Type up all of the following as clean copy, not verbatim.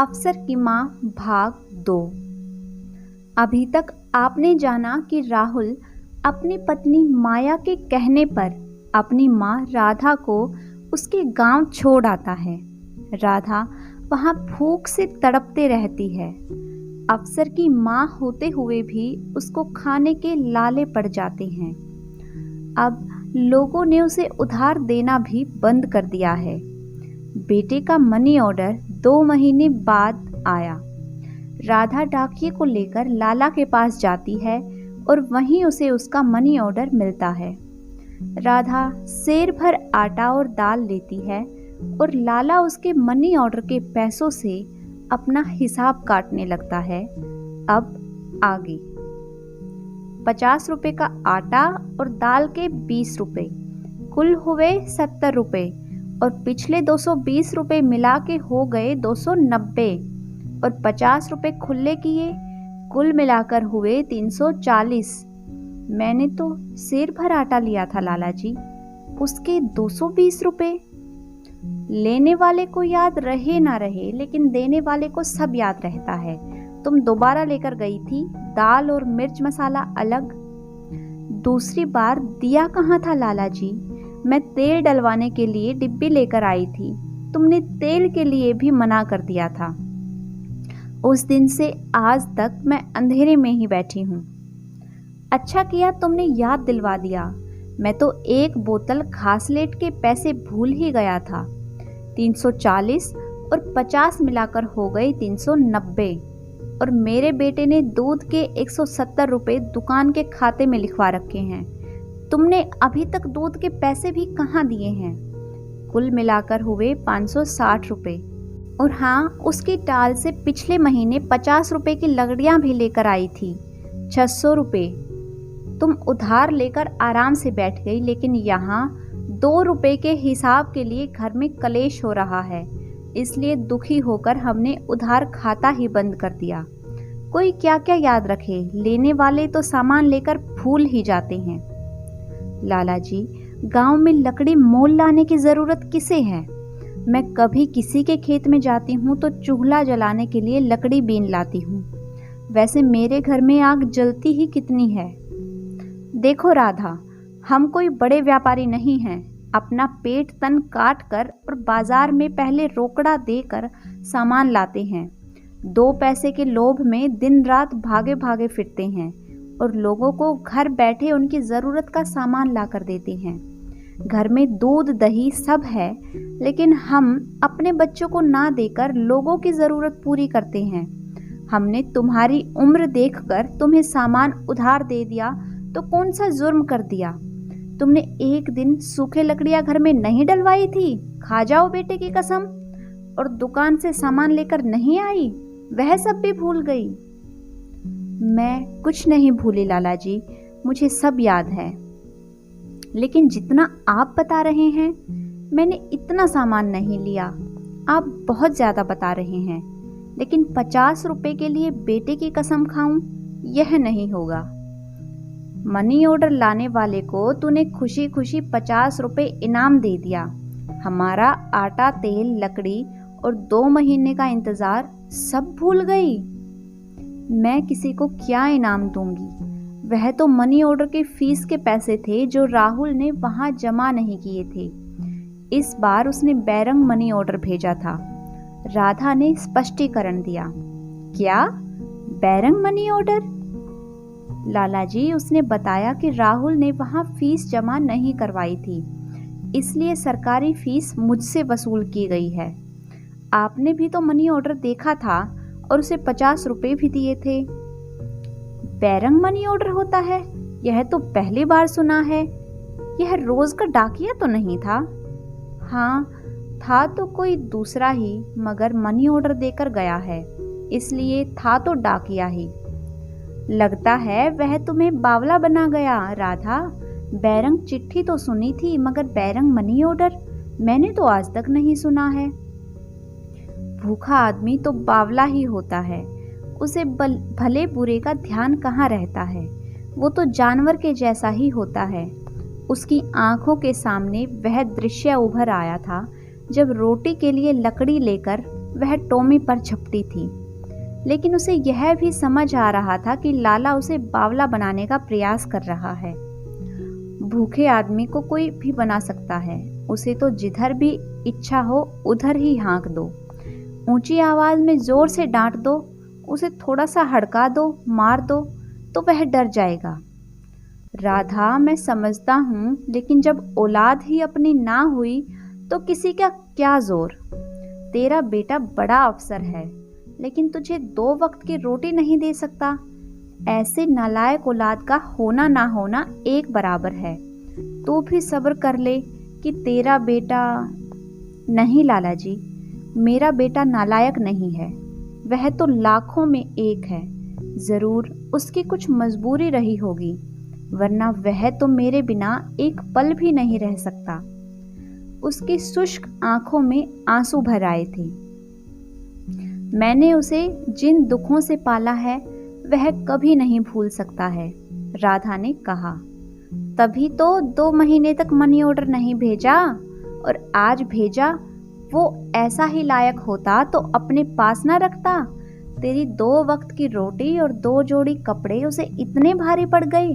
अफसर की माँ भाग 2। अभी तक आपने जाना कि राहुल अपनी पत्नी माया के कहने पर अपनी माँ राधा को उसके गांव छोड़ आता है। राधा वहां भूख से तड़पते रहती है। अफसर की माँ होते हुए भी उसको खाने के लाले पड़ जाते हैं। अब लोगों ने उसे उधार देना भी बंद कर दिया है। बेटे का मनी ऑर्डर 2 महीने बाद आया। राधा डाकिये को लेकर लाला के पास जाती है और वहीं उसे उसका मनी ऑर्डर मिलता है। राधा सेर भर आटा और दाल लेती है और लाला उसके मनी ऑर्डर के पैसों से अपना हिसाब काटने लगता है। अब आगे 50 रुपए का आटा और दाल के 20 रुपए, कुल हुए 70 रुपए और पिछले 220 रुपए मिला के हो गए 290 और 50 रुपए खुले किए, कुल मिलाकर हुए 340। मैंने तो सिर भर आटा लिया था लाला जी, उसके 220 रुपए। लेने वाले को याद रहे ना रहे, लेकिन देने वाले को सब याद रहता है। तुम दोबारा लेकर गई थी, दाल और मिर्च मसाला अलग। दूसरी बार दिया कहाँ था लाला जी? मैं तेल डलवाने के लिए डिब्बी लेकर आई थी, तुमने तेल के लिए भी मना कर दिया था। उस दिन से आज तक मैं अंधेरे में ही बैठी हूँ। अच्छा किया तुमने याद दिलवा दिया, मैं तो 1 बोतल घासलेट के पैसे भूल ही गया था। 340 और 50 मिलाकर हो गए 390 और मेरे बेटे ने दूध के 170 रुपए दुकान के खाते में लिखवा रखे हैं। तुमने अभी तक दूध के पैसे भी कहाँ दिए हैं? कुल मिलाकर हुए 560 रुपए। और हाँ, उसकी टाल से पिछले महीने 50 रुपए की लगड़ियाँ भी लेकर आई थी, 600 रुपए। तुम उधार लेकर आराम से बैठ गई, लेकिन यहाँ 2 रुपए के हिसाब के लिए घर में कलेश हो रहा है। इसलिए दुखी होकर हमने उधार खाता ही बंद कर दिया। कोई क्या क्या याद रखे, लेने वाले तो सामान लेकर भूल ही जाते हैं। लाला जी, गांव में लकड़ी मोल लाने की जरूरत किसे है? मैं कभी किसी के खेत में जाती हूँ तो चूल्हा जलाने के लिए लकड़ी बीन लाती हूँ। वैसे मेरे घर में आग जलती ही कितनी है। देखो राधा, हम कोई बड़े व्यापारी नहीं हैं। अपना पेट तन काट कर और बाजार में पहले रोकड़ा देकर सामान लाते हैं। 2 पैसे के लोभ में दिन रात भागे भागे फिरते हैं और लोगों को घर बैठे उनकी ज़रूरत का सामान ला कर देते हैं। घर में दूध दही सब है, लेकिन हम अपने बच्चों को ना देकर लोगों की ज़रूरत पूरी करते हैं। हमने तुम्हारी उम्र देखकर तुम्हें सामान उधार दे दिया तो कौन सा जुर्म कर दिया? तुमने एक दिन सूखे लकड़ियां घर में नहीं डलवाई थी? खा जाओ बेटे की कसम। और दुकान से सामान लेकर नहीं आई, वह सब भी भूल गई। मैं कुछ नहीं भूली लाला जी, मुझे सब याद है। लेकिन जितना आप बता रहे हैं, मैंने इतना सामान नहीं लिया। आप बहुत ज़्यादा बता रहे हैं, लेकिन 50 रुपए के लिए बेटे की कसम खाऊं, यह नहीं होगा। मनी ऑर्डर लाने वाले को तूने खुशी खुशी 50 रुपए इनाम दे दिया। हमारा आटा तेल लकड़ी और 2 महीने का इंतज़ार सब भूल गई। मैं किसी को क्या इनाम दूंगी? वह तो मनी ऑर्डर के फीस के पैसे थे जो राहुल ने वहां जमा नहीं किए थे। इस बार उसने बैरंग मनी ऑर्डर भेजा था। राधा ने स्पष्टीकरण दिया। क्या बैरंग मनी ऑर्डर? लाला जी, उसने बताया कि राहुल ने वहां फीस जमा नहीं करवाई थी, इसलिए सरकारी फीस मुझसे वसूल की गई है। आपने भी तो मनी ऑर्डर देखा था और उसे 50 रुपए भी दिए थे। बैरंग मनी ऑर्डर होता है, यह तो पहली बार सुना है। यह रोज का डाकिया तो नहीं था? हाँ, था तो कोई दूसरा ही, मगर मनी ऑर्डर देकर गया है, इसलिए था तो डाकिया ही। लगता है वह तुम्हें बावला बना गया राधा। बैरंग चिट्ठी तो सुनी थी, मगर बैरंग मनी ऑर्डर मैंने तो आज तक नहीं सुना है। भूखा आदमी तो बावला ही होता है, उसे भले बुरे का ध्यान कहाँ रहता है। वो तो जानवर के जैसा ही होता है। उसकी आंखों के सामने वह दृश्य उभर आया था जब रोटी के लिए लकड़ी लेकर वह टॉमी पर झपटी थी, लेकिन उसे यह भी समझ आ रहा था कि लाला उसे बावला बनाने का प्रयास कर रहा है। भूखे आदमी को कोई भी बना सकता है, उसे तो जिधर भी इच्छा हो उधर ही हाँक दो, ऊंची आवाज में जोर से डांट दो, उसे थोड़ा सा हड़का दो, मार दो, तो वह डर जाएगा। राधा, मैं समझता हूँ, लेकिन जब औलाद ही अपनी ना हुई तो किसी का क्या जोर। तेरा बेटा बड़ा अफसर है, लेकिन तुझे 2 वक्त की रोटी नहीं दे सकता। ऐसे नालायक औलाद का होना ना होना एक बराबर है। तू भी सब्र कर ले कि तेरा बेटा। नहीं लाला जी, मेरा बेटा नालायक नहीं है, वह तो लाखों में एक है। जरूर उसकी कुछ मजबूरी रही होगी, वरना वह तो मेरे बिना एक पल भी नहीं रह सकता। उसकी शुष्क आंखों में आंसू भर आए थे। मैंने उसे जिन दुखों से पाला है वह कभी नहीं भूल सकता है, राधा ने कहा। तभी तो 2 महीने तक मनी ऑर्डर नहीं भेजा, और आज भेजा। वो ऐसा ही लायक होता तो अपने पास ना रखता। तेरी 2 वक्त की रोटी और 2 जोड़ी कपड़े उसे इतने भारी पड़ गए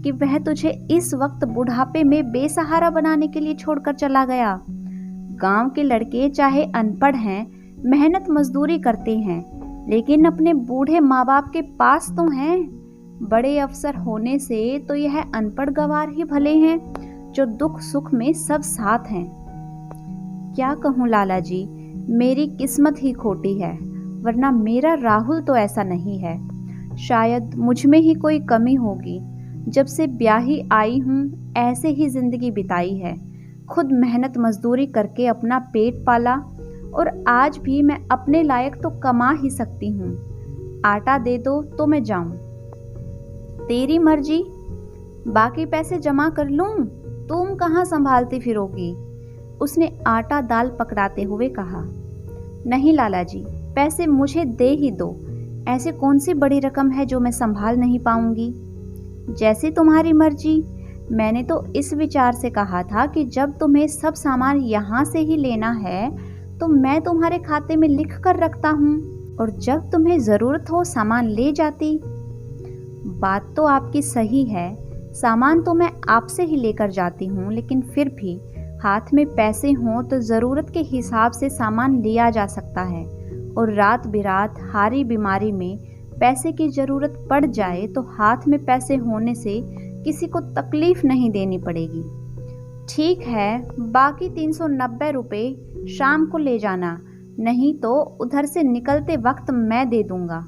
कि वह तुझे इस वक्त बुढ़ापे में बेसहारा बनाने के लिए छोड़कर चला गया। गांव के लड़के चाहे अनपढ़ हैं, मेहनत मजदूरी करते हैं, लेकिन अपने बूढ़े माँ बाप के पास तो हैं। बड़े अफसर होने से तो यह अनपढ़ गवार ही भले हैं, जो दुख सुख में सब साथ हैं। क्या कहूँ लाला जी, मेरी किस्मत ही खोटी है, वरना मेरा राहुल तो ऐसा नहीं है। शायद मुझ में ही कोई कमी होगी। जब से ब्याही आई हूँ ऐसे ही जिंदगी बिताई है, खुद मेहनत मजदूरी करके अपना पेट पाला, और आज भी मैं अपने लायक तो कमा ही सकती हूँ। आटा दे दो तो मैं जाऊं। तेरी मर्जी, बाकी पैसे जमा कर लूं, तुम कहाँ संभालती फिरोगी? उसने आटा दाल पकड़ाते हुए कहा। नहीं लाला जी, पैसे मुझे दे ही दो। ऐसे कौन सी बड़ी रकम है जो मैं संभाल नहीं पाऊंगी? जैसे तुम्हारी मर्जी। मैंने तो इस विचार से कहा था कि जब तुम्हें सब सामान यहाँ से ही लेना है तो मैं तुम्हारे खाते में लिख कर रखता हूँ, और जब तुम्हें ज़रूरत हो सामान ले जाती। बात तो आपकी सही है, सामान तो मैं आपसे ही लेकर जाती हूँ, लेकिन फिर भी हाथ में पैसे हों तो ज़रूरत के हिसाब से सामान लिया जा सकता है, और रात बिरात हारी बीमारी में पैसे की ज़रूरत पड़ जाए तो हाथ में पैसे होने से किसी को तकलीफ नहीं देनी पड़ेगी। ठीक है, बाकी 390 रुपये शाम को ले जाना, नहीं तो उधर से निकलते वक्त मैं दे दूंगा।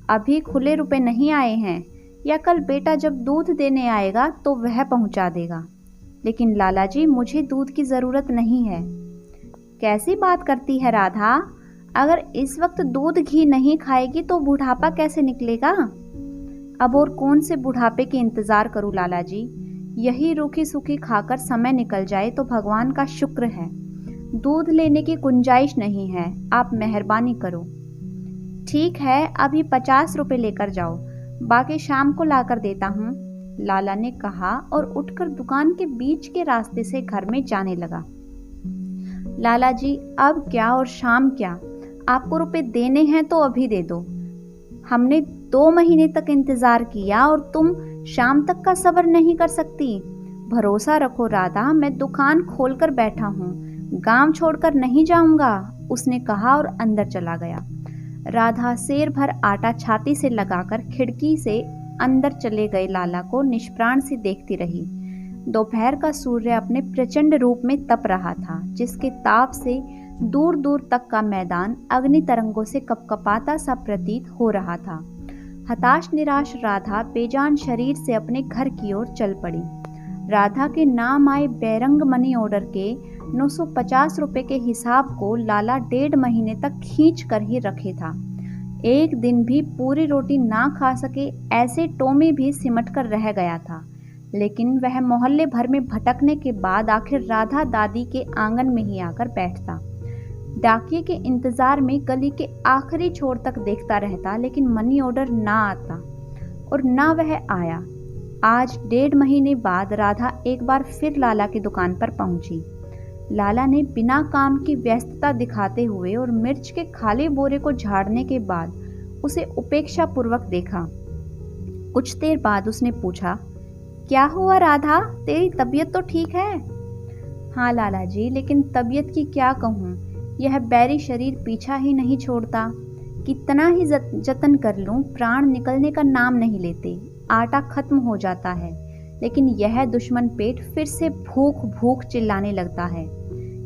अभी खुले रुपए नहीं आए हैं, या कल बेटा जब दूध देने आएगा तो वह पहुंचा देगा। लेकिन लाला जी, मुझे दूध की ज़रूरत नहीं है। कैसी बात करती है राधा? अगर इस वक्त दूध घी नहीं खाएगी तो बुढ़ापा कैसे निकलेगा? अब और कौन से बुढ़ापे के इंतज़ार करूँ लाला जी? यही रूखी सूखी खाकर समय निकल जाए तो भगवान का शुक्र है। दूध लेने की गुंजाइश नहीं है, आप मेहरबानी करो। ठीक है, अभी 50 रुपये लेकर जाओ, बाकी शाम को लाकर देता हूँ, लाला ने कहा और उठकर दुकान के बीच के रास्ते से घर में जाने लगा। लाला जी, अब क्या और शाम क्या, आपको रुपए देने हैं तो अभी दे दो। हमने 2 महीने तक इंतजार किया और तुम शाम तक का सब्र नहीं कर सकती। भरोसा रखो राधा, मैं दुकान खोलकर बैठा हूँ, गांव छोड़कर नहीं जाऊंगा, उसने कहा और अंदर चला गया। राधा शेर भर आटा छाती से लगाकर खिड़की से अंदर चले गए लाला को निष्प्राण सी देखती रही। दोपहर का सूर्य अपने प्रचंड रूप में तप रहा था, जिसके ताप से दूर दूर तक का मैदान अग्नि तरंगों से कपकपाता सा प्रतीत हो रहा था। हताश निराश राधा बेजान शरीर से अपने घर की ओर चल पड़ी। राधा के नाम आए बेरंग मनी ऑर्डर के 950 रुपए के हिसाब को लाला 1.5 महीने तक खींच कर ही रखे था। एक दिन भी पूरी रोटी ना खा सके ऐसे टोमी भी सिमट कर रह गया था, लेकिन वह मोहल्ले भर में भटकने के बाद आखिर राधा दादी के आंगन में ही आकर बैठता। डाकिये के इंतजार में गली के आखिरी छोर तक देखता रहता, लेकिन मनी ऑर्डर ना आता और ना वह आया। आज 1.5 महीने बाद राधा एक बार फिर लाला की दुकान पर पहुंची। लाला ने बिना काम की व्यस्तता दिखाते हुए और मिर्च के खाली बोरे को झाड़ने के बाद उसे उपेक्षा पूर्वक देखा। कुछ देर बाद उसने पूछा, क्या हुआ राधा, तेरी तबीयत तो ठीक है? हाँ लाला जी, लेकिन तबीयत की क्या कहूँ, यह बैरी शरीर पीछा ही नहीं छोड़ता। कितना ही जतन कर लूं, प्राण निकलने का नाम नहीं लेते। आटा खत्म हो जाता है, लेकिन यह दुश्मन पेट फिर से भूख भूख चिल्लाने लगता है।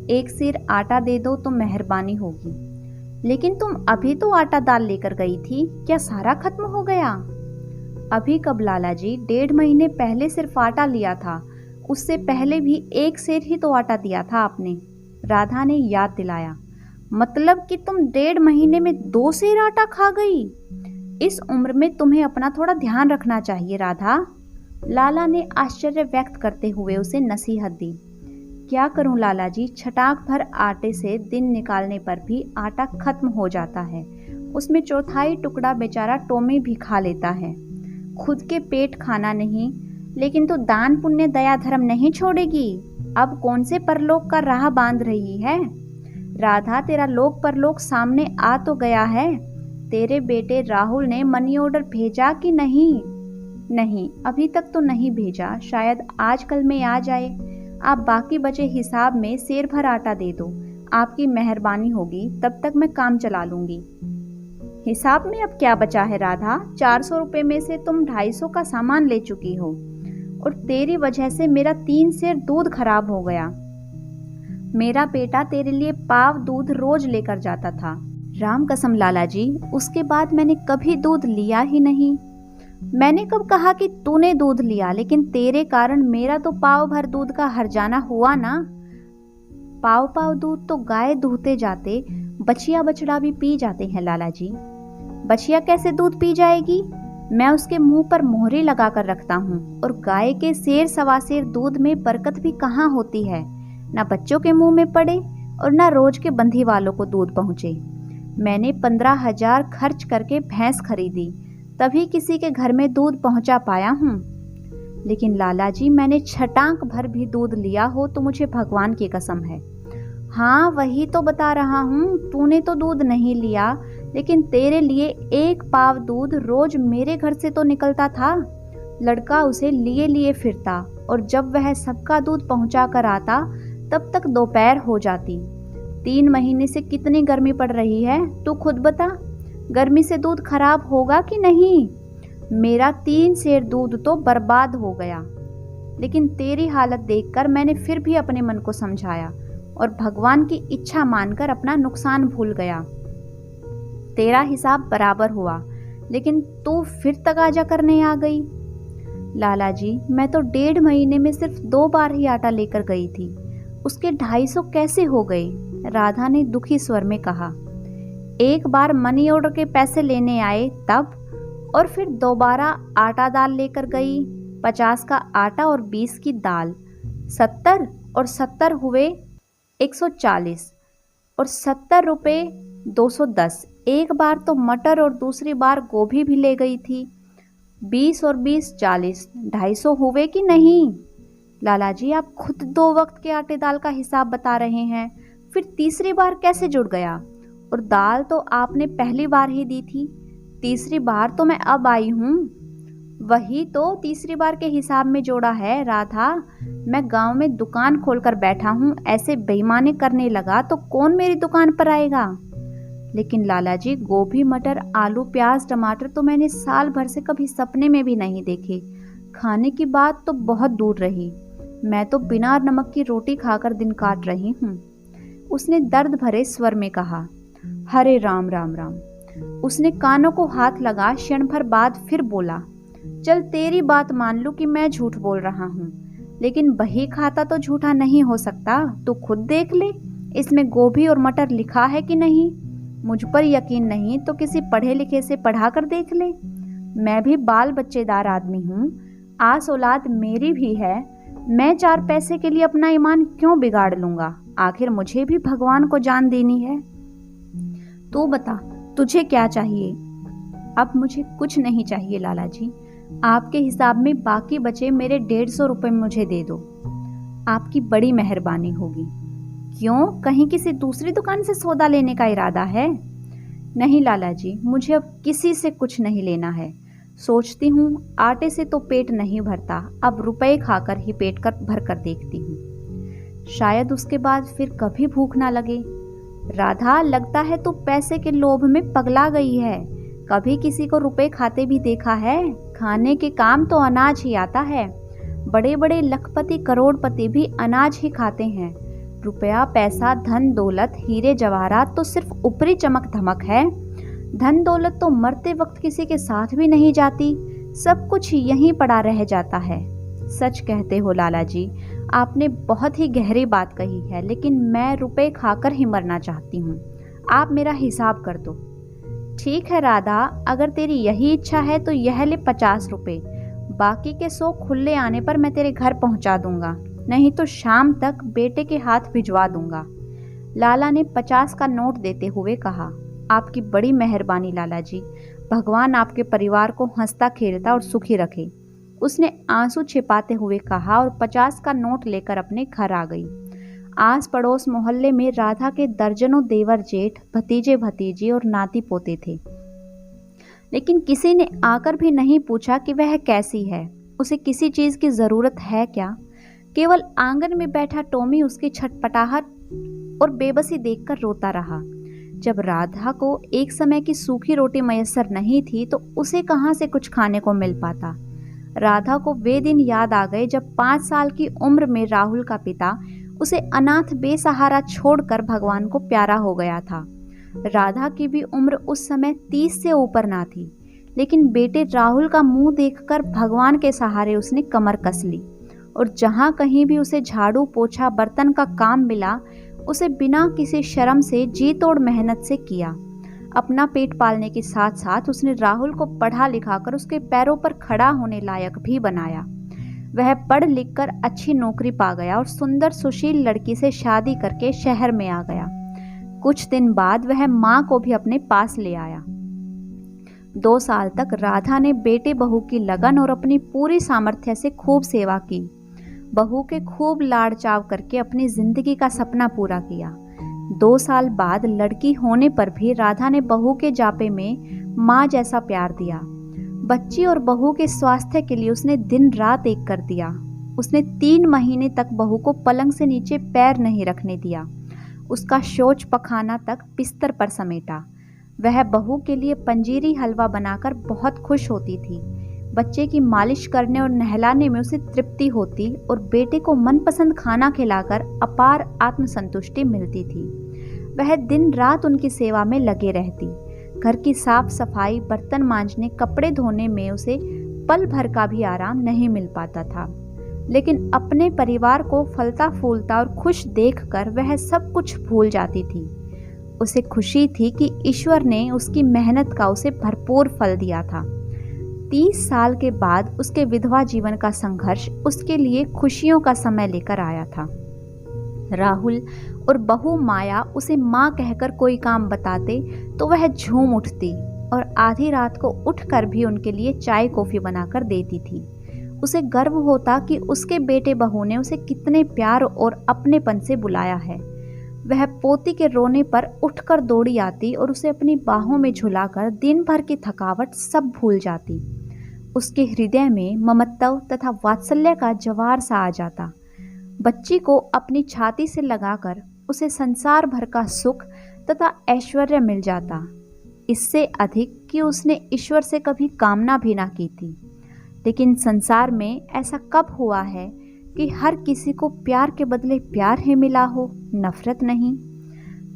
एक सेर आटा दे दो तो मेहरबानी होगी। लेकिन तुम अभी तो आटा दाल लेकर गई थी, क्या सारा खत्म हो गया? अभी कब लाला जी, 1.5 महीने पहले सिर्फ आटा लिया था। उससे पहले भी एक सेर ही तो आटा दिया था आपने, राधा ने याद दिलाया। मतलब कि तुम 1.5 महीने में 2 सेर आटा खा गई? इस उम्र में तुम्हें अपना थोड़ा ध्यान रखना चाहिए राधा, लाला ने आश्चर्य व्यक्त करते हुए उसे नसीहत दी। क्या करूं लाला जी, छटाक भर आटे से दिन निकालने पर भी आटा खत्म हो जाता है। उसमें चौथाई टुकड़ा बेचारा टोमी भी खा लेता है। खुद के पेट खाना नहीं, लेकिन तो दान पुण्य दया धर्म नहीं छोड़ेगी। अब कौन से परलोक का राह बांध रही है? राधा, तेरा लोक परलोक सामने आ तो गया है। तेरे बेटे राहुल ने मनी ऑर्डर भेजा कि नहीं? नहीं, अभी तक तो नहीं भेजा, शायद आज कल में आ जाए। आप बाकी बचे हिसाब में सेर भर आटा दे दो, आपकी मेहरबानी होगी, तब तक मैं काम चला लूंगी। हिसाब में अब क्या बचा है राधा? 400 रुपये में से तुम 250 का सामान ले चुकी हो, और तेरी वजह से मेरा 3 सेर दूध खराब हो गया। मेरा बेटा तेरे लिए पाव दूध रोज लेकर जाता था। राम कसम लाला जी, उसके बाद मैंने कभी दूध लिया ही नहीं। मैंने कब कहा कि तूने दूध लिया, लेकिन तेरे कारण मेरा तो पाव भर दूध का हर्जाना हुआ ना। पाव पाव दूध तो गाय दूहते जाते बछिया बछड़ा भी पी जाते हैं लाला जी। बछिया कैसे दूध पी जाएगी? मैं उसके मुंह पर मोहरी लगा कर रखता हूँ, और गाय के सेर सवा सेर दूध में बरकत भी कहाँ होती है। ना बच्चों के मुंह में पड़े और ना रोज के बंधी वालों को दूध पहुँचे। मैंने 15,000 खर्च करके भैंस खरीदी, तभी किसी के घर में दूध पहुंचा पाया हूँ। लेकिन लाला जी, मैंने छटाक भर भी दूध लिया हो तो मुझे भगवान की कसम है। हाँ, वही तो बता रहा हूँ, तूने तो दूध नहीं लिया, लेकिन तेरे लिए 1 पाव दूध रोज मेरे घर से तो निकलता था। लड़का उसे लिए लिए फिरता, और जब वह सबका दूध पहुंचा कर आता तब तक दोपहर हो जाती। 3 महीने से कितनी गर्मी पड़ रही है, तू खुद बता। गर्मी से दूध खराब होगा कि नहीं? मेरा 3 सेर दूध तो बर्बाद हो गया। लेकिन तेरी हालत देखकर मैंने फिर भी अपने मन को समझाया और भगवान की इच्छा मानकर अपना नुकसान भूल गया। तेरा हिसाब बराबर हुआ, लेकिन तू फिर तगाजा करने आ गई। लाला जी, मैं तो 1.5 महीने में सिर्फ 2 बार ही आटा लेकर गई थी, उसके 250 कैसे हो गए? राधा ने दुखी स्वर में कहा। एक बार मनी ऑर्डर के पैसे लेने आए तब, और फिर दोबारा आटा दाल लेकर गई। 50 का आटा और 20 की दाल, 70 और 70 हुए 140, और 70 रुपये 210। एक बार तो मटर और दूसरी बार गोभी भी ले गई थी। 20 और 20 40, 250 हुए कि नहीं? लाला जी, आप खुद 2 वक्त के आटे दाल का हिसाब बता रहे हैं, फिर तीसरी बार कैसे जुड़ गया? और दाल तो आपने पहली बार ही दी थी, तीसरी बार तो मैं अब आई हूँ। वही तो तीसरी बार के हिसाब में जोड़ा है राधा। मैं गांव में दुकान खोलकर बैठा हूँ, ऐसे बेईमानी करने लगा तो कौन मेरी दुकान पर आएगा? लेकिन लाला जी, गोभी मटर आलू प्याज टमाटर तो मैंने साल भर से कभी सपने में भी नहीं देखे। खाने की बात तो बहुत दूर रही, मैं तो बिना नमक की रोटी खाकर दिन काट रही हूँ, उसने दर्द भरे स्वर में कहा। हरे राम राम राम। उसने कानों को हाथ लगा, क्षण भर बाद फिर बोला, चल तेरी बात मान लूं कि मैं झूठ बोल रहा हूँ, लेकिन बही खाता तो झूठा नहीं हो सकता। तू खुद देख ले, इसमें गोभी और मटर लिखा है कि नहीं? मुझ पर यकीन नहीं तो किसी पढ़े लिखे से पढ़ा कर देख ले। मैं भी बाल बच्चेदार आदमी हूँ, आस औलाद मेरी भी है। मैं 4 पैसे के लिए अपना ईमान क्यों बिगाड़ लूंगा? आखिर मुझे भी भगवान को जान देनी है। तू बता, तुझे क्या चाहिए? अब मुझे कुछ नहीं चाहिए लाला जी, आपके हिसाब में बाकी बचे मेरे 150 रुपये मुझे दे दो, आपकी बड़ी मेहरबानी होगी। क्यों, कहीं किसी दूसरी दुकान से सौदा लेने का इरादा है? नहीं लाला जी, मुझे अब किसी से कुछ नहीं लेना है। सोचती हूँ आटे से तो पेट नहीं भरता, अब रुपए खाकर ही पेट भर कर देखती हूँ, शायद उसके बाद फिर कभी भूख ना लगे। राधा, लगता है तू पैसे के लोभ में पगला गई है। कभी किसी को रुपए खाते भी देखा है? खाने के काम तो अनाज ही आता है। बड़े बड़े लखपति करोड़पति भी अनाज ही खाते हैं। रुपया, पैसा, धन दौलत, हीरे जवाहरात तो सिर्फ ऊपरी चमक धमक है। धन दौलत तो मरते वक्त किसी के साथ भी नहीं जाती, सब कुछ यहीं पड़ा रह जाता है। सच कहते हो लाला जी, आपने बहुत ही गहरी बात कही है, लेकिन मैं रुपए खाकर ही मरना चाहती हूँ। आप मेरा हिसाब कर दो। ठीक है राधा, अगर तेरी यही इच्छा है तो यह ले 50 रुपए। बाकी के 100 खुले आने पर मैं तेरे घर पहुंचा दूंगा, नहीं तो शाम तक बेटे के हाथ भिजवा दूंगा। लाला ने 50 का नोट देते हुए कहा, आपकी बड़ी मेहरबानी लाला जी, भगवान आपके परिवार को हंसता खेलता और सुखी रखे। उसने आंसू छिपाते हुए कहा और 50 का नोट लेकर अपने घर आ गई। आस पड़ोस मोहल्ले में राधा के दर्जनों देवर जेठ, भतीजे भतीजी और नाती पोते थे, लेकिन किसी ने आकर भी नहीं पूछा कि वह कैसी है, उसे किसी चीज की जरूरत है क्या। केवल आंगन में बैठा टॉमी उसकी छटपटाहट और बेबसी देखकर रोता रहा। जब राधा को एक समय की सूखी रोटी मयस्सर नहीं थी तो उसे कहां से कुछ खाने को मिल पाता। राधा को वे दिन याद आ गए जब 5 साल की उम्र में राहुल का पिता उसे अनाथ बेसहारा छोड़कर भगवान को प्यारा हो गया था। राधा की भी उम्र उस समय 30 से ऊपर ना थी, लेकिन बेटे राहुल का मुंह देखकर भगवान के सहारे उसने कमर कस ली और जहां कहीं भी उसे झाड़ू पोछा बर्तन का काम मिला उसे बिना किसी शर्म से जी तोड़ मेहनत से किया। अपना पेट पालने के साथ साथ उसने राहुल को पढ़ा लिखाकर उसके पैरों पर खड़ा होने लायक भी बनाया। वह पढ़ लिख कर अच्छी नौकरी पा गया और सुंदर सुशील लड़की से शादी करके शहर में आ गया। कुछ दिन बाद वह माँ को भी अपने पास ले आया। 2 साल तक राधा ने बेटे बहू की लगन और अपनी पूरी सामर्थ्य से खूब सेवा की। बहू के खूब लाड़ चाव करके अपनी जिंदगी का सपना पूरा किया। 2 साल बाद लड़की होने पर भी राधा ने बहू के जापे में माँ जैसा प्यार दिया। बच्ची और बहू के स्वास्थ्य के लिए उसने दिन रात एक कर दिया। उसने 3 महीने तक बहू को पलंग से नीचे पैर नहीं रखने दिया। उसका शौच पखाना तक बिस्तर पर समेटा। वह बहू के लिए पंजीरी हलवा बनाकर बहुत खुश होती थी। बच्चे की मालिश करने और नहलाने में उसे तृप्ति होती और बेटे को मनपसंद खाना खिलाकर अपार आत्मसंतुष्टि मिलती थी। वह दिन रात उनकी सेवा में लगे रहती। घर की साफ सफाई, बर्तन मांजने, कपड़े धोने में उसे पल भर का भी आराम नहीं मिल पाता था, लेकिन अपने परिवार को फलता फूलता और खुश देखकर वह सब कुछ भूल जाती थी। उसे खुशी थी कि ईश्वर ने उसकी मेहनत का उसे भरपूर फल दिया था। 30 साल के बाद उसके विधवा जीवन का संघर्ष उसके लिए खुशियों का समय लेकर आया था। राहुल और बहू माया उसे माँ कहकर कोई काम बताते तो वह झूम उठती और आधी रात को उठकर भी उनके लिए चाय कॉफी बनाकर देती थी। उसे गर्व होता कि उसके बेटे बहू ने उसे कितने प्यार और अपनेपन से बुलाया है। वह पोती के रोने पर उठकर दौड़ी आती और उसे अपनी बाहों में झुलाकर दिन भर की थकावट सब भूल जाती। उसके हृदय में ममत्व तथा वात्सल्य का जवार सा आ जाता। बच्ची को अपनी छाती से लगाकर उसे संसार भर का सुख तथा ऐश्वर्य मिल जाता, इससे अधिक कि उसने ईश्वर से कभी कामना भी ना की थी। लेकिन संसार में ऐसा कब हुआ है कि हर किसी को प्यार के बदले प्यार ही मिला हो, नफरत नहीं।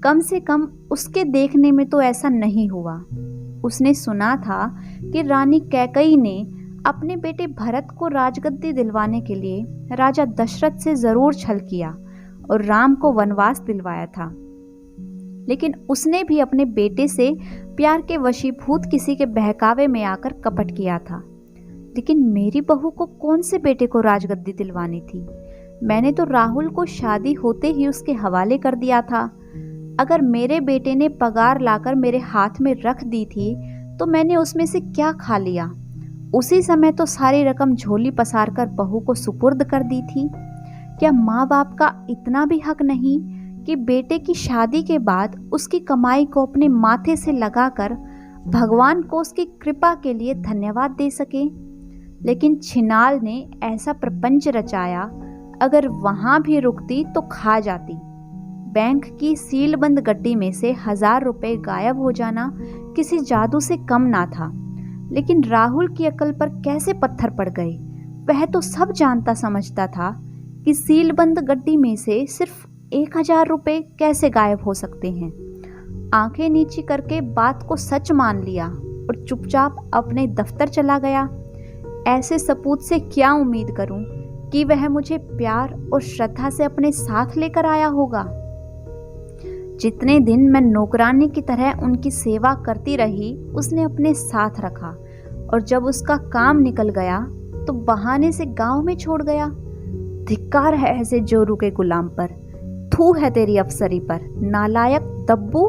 कम से कम उसके देखने में तो ऐसा नहीं हुआ। उसने सुना था कि रानी कैकई ने अपने बेटे भरत को राजगद्दी दिलवाने के लिए राजा दशरथ से जरूर छल किया और राम को वनवास दिलवाया था, लेकिन उसने भी अपने बेटे से प्यार के वशीभूत किसी के बहकावे में आकर कपट किया था। लेकिन मेरी बहू को कौन से बेटे को राजगद्दी दिलवानी थी? मैंने तो राहुल को शादी होते ही उसके हवाले कर दिया था। अगर मेरे बेटे ने पगार लाकर मेरे हाथ में रख दी थी तो मैंने उसमें से क्या खा लिया? उसी समय तो सारी रकम झोली पसार कर बहू को सुपुर्द कर दी थी। क्या माँ बाप का इतना भी हक नहीं कि बेटे की शादी के बाद उसकी कमाई को अपने माथे से लगाकर भगवान को उसकी कृपा के लिए धन्यवाद दे सके। लेकिन छिनाल ने ऐसा प्रपंच रचाया, अगर वहां भी रुकती तो खा जाती। बैंक की सीलबंद गड्डी में से 1000 रुपए गायब हो जाना किसी जादू से कम ना था। लेकिन राहुल की अकल पर कैसे पत्थर पड़ गए। वह तो सब जानता समझता था कि सीलबंद गड्डी में से सिर्फ 1000 रुपए कैसे गायब हो सकते हैं। आंखें नीची करके बात को सच मान लिया और चुपचाप अपने दफ्तर चला गया। ऐसे सपूत से क्या उम्मीद करूं कि वह मुझे प्यार और श्रद्धा से अपने साथ लेकर आया होगा। जितने दिन मैं नौकरानी की तरह उनकी सेवा करती रही, उसने अपने साथ रखा, और जब उसका काम निकल गया तो बहाने से गांव में छोड़ गया। धिक्कार है ऐसे जोरू के गुलाम पर, थू है तेरी अफसरी पर, नालायक दब्बू।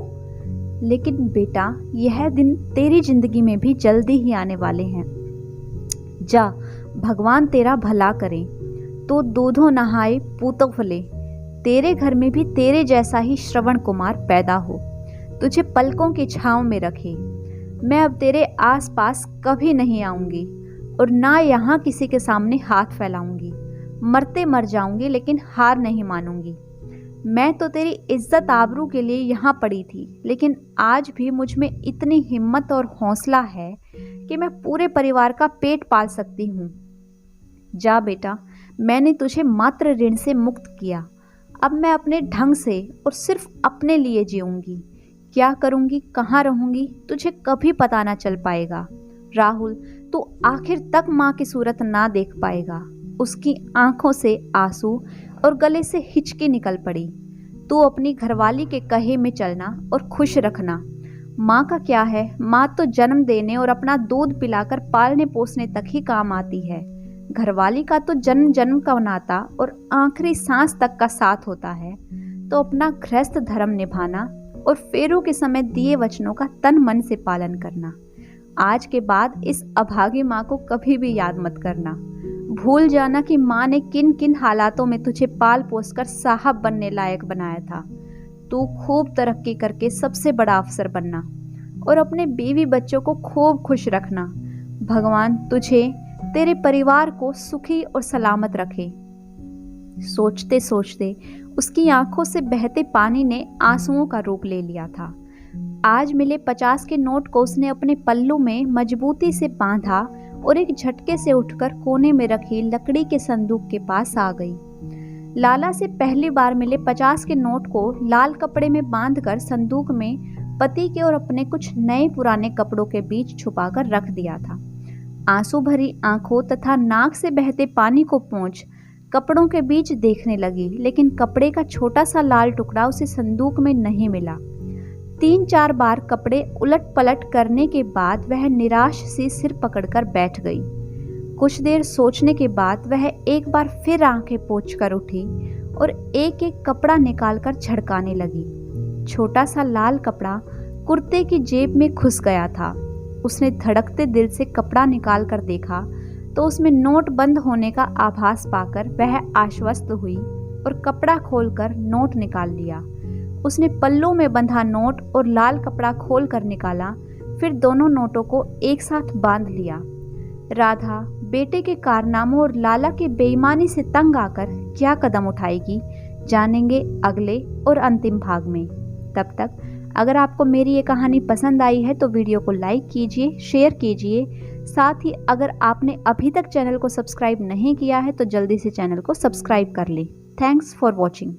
लेकिन बेटा, यह दिन तेरी जिंदगी में भी जल्दी ही आने वाले हैं। जा, भगवान तेरा भला करे। तो दूधों नहाए पूतो फले, तेरे घर में भी तेरे जैसा ही श्रवण कुमार पैदा हो, तुझे पलकों की छांव में रखे। मैं अब तेरे आसपास कभी नहीं आऊंगी और ना यहाँ किसी के सामने हाथ फैलाऊंगी। मरते मर जाऊंगी लेकिन हार नहीं मानूंगी। मैं तो तेरी इज्जत आबरू के लिए यहाँ पड़ी थी, लेकिन आज भी मुझ में इतनी हिम्मत और हौसला है कि मैं पूरे परिवार का पेट पाल सकती हूँ। जा बेटा, मैंने तुझे मात्र ऋण से मुक्त किया। अब मैं अपने ढंग से और सिर्फ अपने लिए जीऊंगी। क्या करूंगी, कहाँ रहूंगी, तुझे कभी पता ना चल पाएगा। राहुल, तू आखिर तक माँ की सूरत ना देख पाएगा। उसकी आंखों से आंसू और गले से हिचकी निकल पड़ी। तू अपनी घरवाली के कहे में चलना और खुश रखना। माँ का क्या है, माँ तो जन्म देने और अपना दूध पिलाकर पालने पोसने तक ही काम आती है। घरवाली का तो जन्म जन्म का नाता और आखिरी सांस तक का साथ होता है। तो अपना गृहस्थ धर्म निभाना और फेरों के समय दिए वचनों का तन मन से पालन करना। आज के बाद इस अभागी माँ को कभी भी याद मत करना। भूल जाना कि माँ ने किन किन हालातों में तुझे पाल पोस कर साहब बनने लायक बनाया था। तू खूब तरक्की करके सबसे बड़ा अफसर बनना और अपने बीवी बच्चों को खूब खुश रखना। भगवान तुझे, तेरे परिवार को सुखी और सलामत रखे। सोचते सोचते उसकी आंखों से बहते पानी ने आंसुओं का रूप ले लिया था। आज मिले 50 के नोट को उसने अपने पल्लू में मजबूती से बांधा और एक झटके से उठकर कोने में रखी लकड़ी के संदूक के पास आ गई। लाला से पहली बार मिले 50 के नोट को लाल कपड़े में बांधकर संदूक में पति के और अपने कुछ नए पुराने कपड़ों के बीच छुपाकर रख दिया था। आंसू भरी आंखों तथा नाक से बहते पानी को पोंछ कपड़ों के बीच देखने लगी, लेकिन कपड़े का छोटा सा लाल टुकड़ा उसे संदूक में नहीं मिला। 3-4 बार कपड़े उलट पलट करने के बाद वह निराश सी सिर पकड़कर बैठ गई। कुछ देर सोचने के बाद वह एक बार फिर आंखें पोंछकर उठी और एक एक कपड़ा निकालकर झड़काने लगी। छोटा सा लाल कपड़ा कुर्ते की जेब में घुस गया था। उसने धड़कते दिल से कपड़ा निकाल कर देखा तो उसमें नोट बंद होने का आभास पाकर वह आश्वस्त हुई और कपड़ा खोलकर नोट निकाल लिया। उसने पल्लों में बंधा नोट और लाल कपड़ा खोल कर निकाला, फिर दोनों नोटों को एक साथ बांध लिया। राधा बेटे के कारनामों और लाला की बेईमानी से तंग आकर क्या कदम उठाएगी, जानेंगे अगले और अंतिम भाग में। तब तक अगर आपको मेरी ये कहानी पसंद आई है तो वीडियो को लाइक कीजिए, शेयर कीजिए। साथ ही अगर आपने अभी तक चैनल को सब्सक्राइब नहीं किया है तो जल्दी से चैनल को सब्सक्राइब कर लें। Thanks for watching.